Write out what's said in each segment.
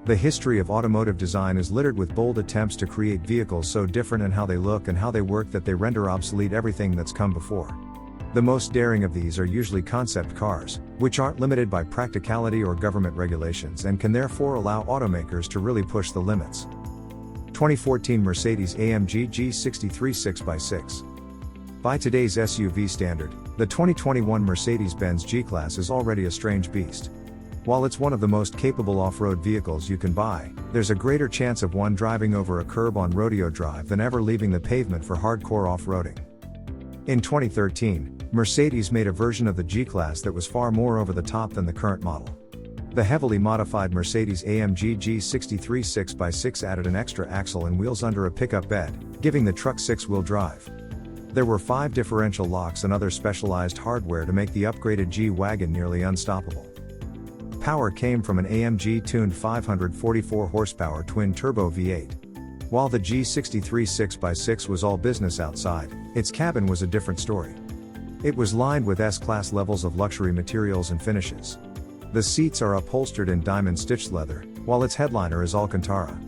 The history of automotive design is littered with bold attempts to create vehicles so different in how they look and how they work that they render obsolete everything that's come before. The most daring of these are usually concept cars, which aren't limited by practicality or government regulations and can therefore allow automakers to really push the limits. 2014 Mercedes-AMG G63 6x6. By today's SUV standard, the 2021 Mercedes-Benz G-Class is already a strange beast. While it's one of the most capable off-road vehicles you can buy, there's a greater chance of one driving over a curb on Rodeo Drive than ever leaving the pavement for hardcore off-roading. In 2013, Mercedes made a version of the G-Class that was far more over the top than the current model. The heavily modified Mercedes-AMG G63 6x6 added an extra axle and wheels under a pickup bed, giving the truck six-wheel drive. There were 5 differential locks and other specialized hardware to make the upgraded G-Wagon nearly unstoppable. Power came from an AMG-tuned 544 horsepower twin-turbo V8. While the G63 6x6 was all business outside, its cabin was a different story. It was lined with S-Class levels of luxury materials and finishes. The seats are upholstered in diamond-stitched leather, while its headliner is Alcantara.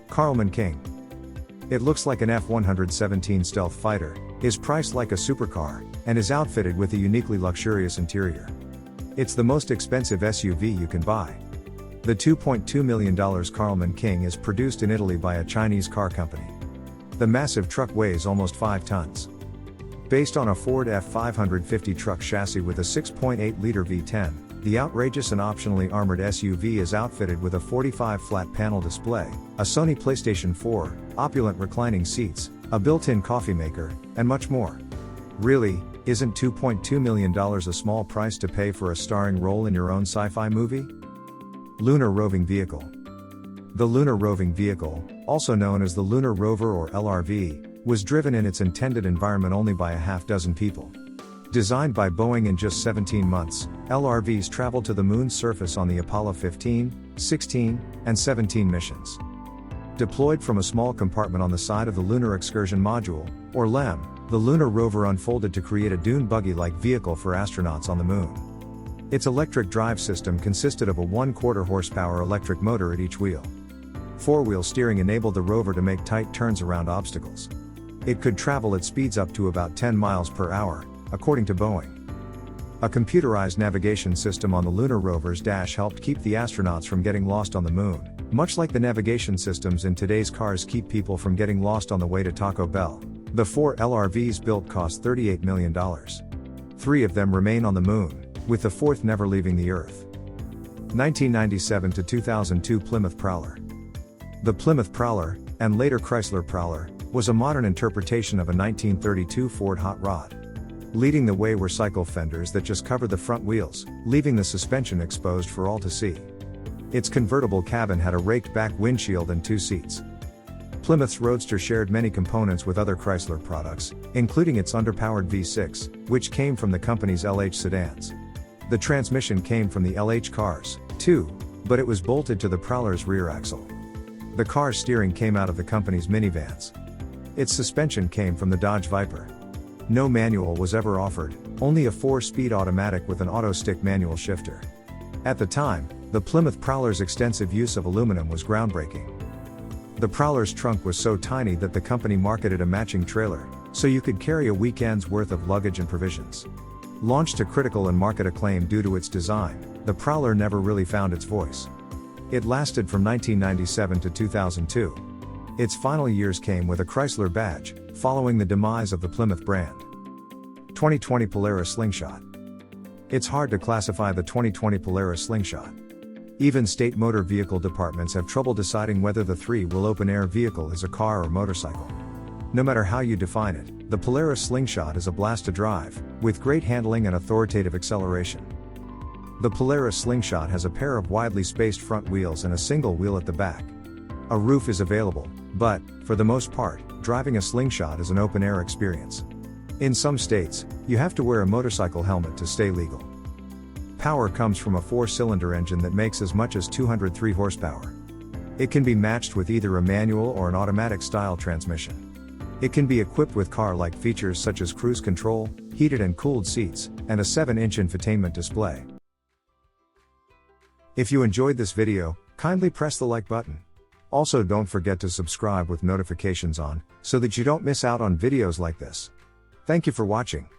Carlman King. It looks like an F-117 stealth fighter, is priced like a supercar, and is outfitted with a uniquely luxurious interior. It's the most expensive SUV you can buy. The $2.2 million Carlman King is produced in Italy by a Chinese car company. The massive truck weighs almost 5 tons. Based on a Ford F-550 truck chassis with a 6.8-liter V10, the outrageous and optionally armored SUV is outfitted with a 45 flat-panel display, a Sony PlayStation 4, opulent reclining seats, a built-in coffee maker, and much more. Really, isn't $2.2 million a small price to pay for a starring role in your own sci-fi movie? Lunar Roving Vehicle. The Lunar Roving Vehicle, also known as the Lunar Rover or LRV, was driven in its intended environment only by a half-dozen people. Designed by Boeing in just 17 months, LRVs traveled to the moon's surface on the Apollo 15, 16, and 17 missions. Deployed from a small compartment on the side of the Lunar Excursion Module, or LEM, the Lunar Rover unfolded to create a dune buggy-like vehicle for astronauts on the moon. Its electric drive system consisted of a 1/4 horsepower electric motor at each wheel. 4-wheel steering enabled the rover to make tight turns around obstacles. It could travel at speeds up to about 10 miles per hour, according to Boeing. A computerized navigation system on the Lunar Rover's dash helped keep the astronauts from getting lost on the moon, much like the navigation systems in today's cars keep people from getting lost on the way to Taco Bell. The 4 LRVs built cost $38 million. 3 of them remain on the moon, with the 4th never leaving the Earth. 1997 to 2002 Plymouth Prowler. The Plymouth Prowler, and later Chrysler Prowler, was a modern interpretation of a 1932 Ford Hot Rod. Leading the way were cycle fenders that just covered the front wheels, leaving the suspension exposed for all to see. Its convertible cabin had a raked-back windshield and 2 seats. Plymouth's Roadster shared many components with other Chrysler products, including its underpowered V6, which came from the company's LH sedans. The transmission came from the LH cars, too, but it was bolted to the Prowler's rear axle. The car's steering came out of the company's minivans. Its suspension came from the Dodge Viper. No manual was ever offered, only a 4-speed automatic with an auto-stick manual shifter. At the time, the Plymouth Prowler's extensive use of aluminum was groundbreaking. The Prowler's trunk was so tiny that the company marketed a matching trailer, so you could carry a weekend's worth of luggage and provisions. Launched to critical and market acclaim due to its design, the Prowler never really found its voice. It lasted from 1997 to 2002. Its final years came with a Chrysler badge, following the demise of the Plymouth brand. 2020 Polaris Slingshot. It's hard to classify the 2020 Polaris Slingshot. Even state motor vehicle departments have trouble deciding whether the 3-wheel open-air vehicle is a car or motorcycle. No matter how you define it, the Polaris Slingshot is a blast to drive, with great handling and authoritative acceleration. The Polaris Slingshot has a pair of widely spaced front wheels and a single wheel at the back. A roof is available, but, for the most part, driving a Slingshot is an open-air experience. In some states, you have to wear a motorcycle helmet to stay legal. Power comes from a 4-cylinder engine that makes as much as 203 horsepower. It can be matched with either a manual or an automatic-style transmission. It can be equipped with car-like features such as cruise control, heated and cooled seats, and a 7-inch infotainment display. If you enjoyed this video, Kindly press the like button. Also, don't forget to subscribe with notifications on, so that you don't miss out on videos like this. Thank you for watching.